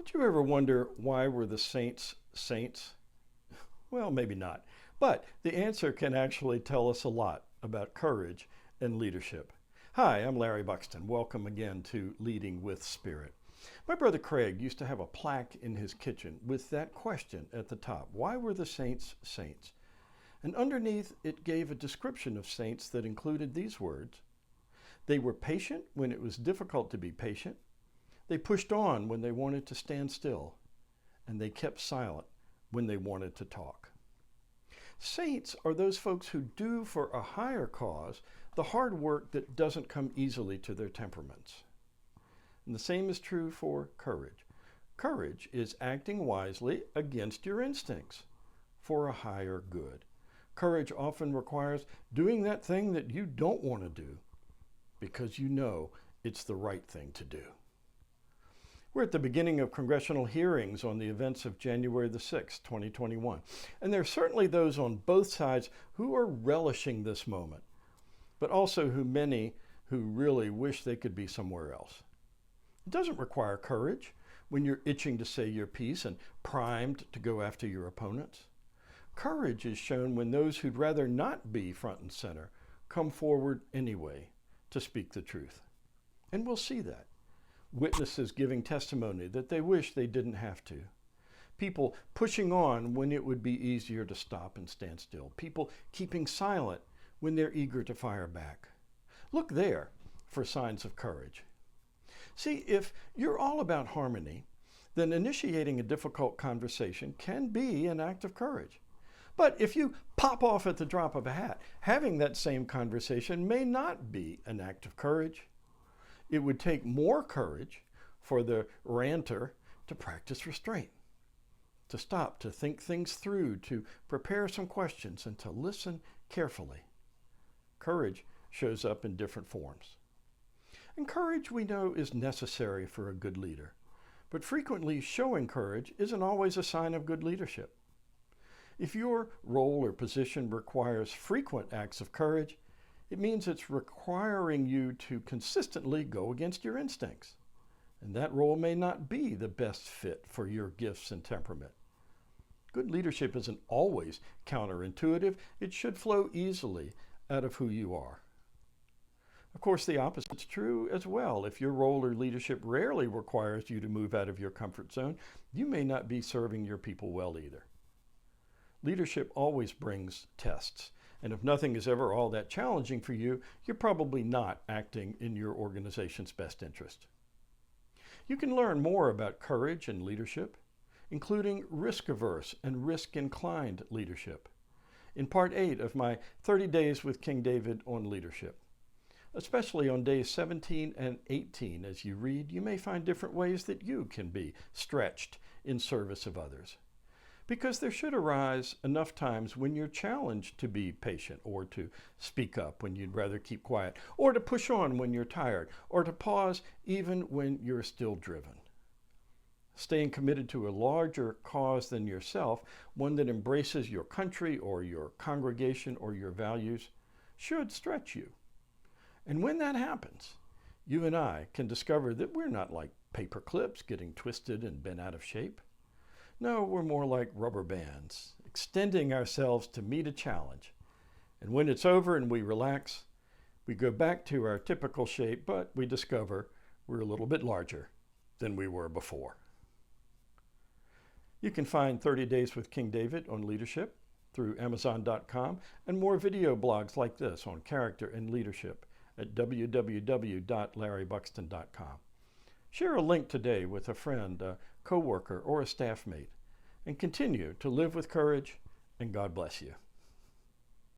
Did you ever wonder why were the saints saints? Well, maybe not. But the answer can actually tell us a lot about courage and leadership. Hi, I'm Larry Buxton. Welcome again to Leading with Spirit. My brother Craig used to have a plaque in his kitchen with that question at the top. Why were the saints saints? And underneath it gave a description of saints that included these words. They were patient when it was difficult to be patient. They pushed on when they wanted to stand still. And they kept silent when they wanted to talk. Saints are those folks who do for a higher cause the hard work that doesn't come easily to their temperaments. And the same is true for courage. Courage is acting wisely against your instincts for a higher good. Courage often requires doing that thing that you don't want to do because you know it's the right thing to do. We're at the beginning of congressional hearings on the events of January the 6th, 2021. And there are certainly those on both sides who are relishing this moment, but also many who really wish they could be somewhere else. It doesn't require courage when you're itching to say your piece and primed to go after your opponents. Courage is shown when those who'd rather not be front and center come forward anyway to speak the truth. And we'll see that. Witnesses giving testimony that they wish they didn't have to. People pushing on when it would be easier to stop and stand still. People keeping silent when they're eager to fire back. Look there for signs of courage. See, if you're all about harmony, then initiating a difficult conversation can be an act of courage. But if you pop off at the drop of a hat, having that same conversation may not be an act of courage. It would take more courage for the ranter to practice restraint, to stop, to think things through, to prepare some questions, and to listen carefully. Courage shows up in different forms. And courage, we know, is necessary for a good leader. But frequently, showing courage isn't always a sign of good leadership. If your role or position requires frequent acts of courage, it means it's requiring you to consistently go against your instincts. And that role may not be the best fit for your gifts and temperament. Good leadership isn't always counterintuitive. It should flow easily out of who you are. Of course, the opposite is true as well. If your role or leadership rarely requires you to move out of your comfort zone, you may not be serving your people well either. Leadership always brings tests. And if nothing is ever all that challenging for you, you're probably not acting in your organization's best interest. You can learn more about courage and leadership, including risk-averse and risk-inclined leadership, in Part 8 of my 30 Days with King David on Leadership. Especially on days 17 and 18, as you read, you may find different ways that you can be stretched in service of others. Because there should arise enough times when you're challenged to be patient, or to speak up when you'd rather keep quiet, or to push on when you're tired, or to pause even when you're still driven. Staying committed to a larger cause than yourself, one that embraces your country or your congregation or your values, should stretch you. And when that happens, you and I can discover that we're not like paper clips getting twisted and bent out of shape. No, we're more like rubber bands, extending ourselves to meet a challenge. And when it's over and we relax, we go back to our typical shape, but we discover we're a little bit larger than we were before. You can find 30 Days with King David on leadership through Amazon.com and more video blogs like this on character and leadership at www.larrybuxton.com. Share a link today with a friend, a coworker, or a staff mate, and continue to live with courage, and God bless you.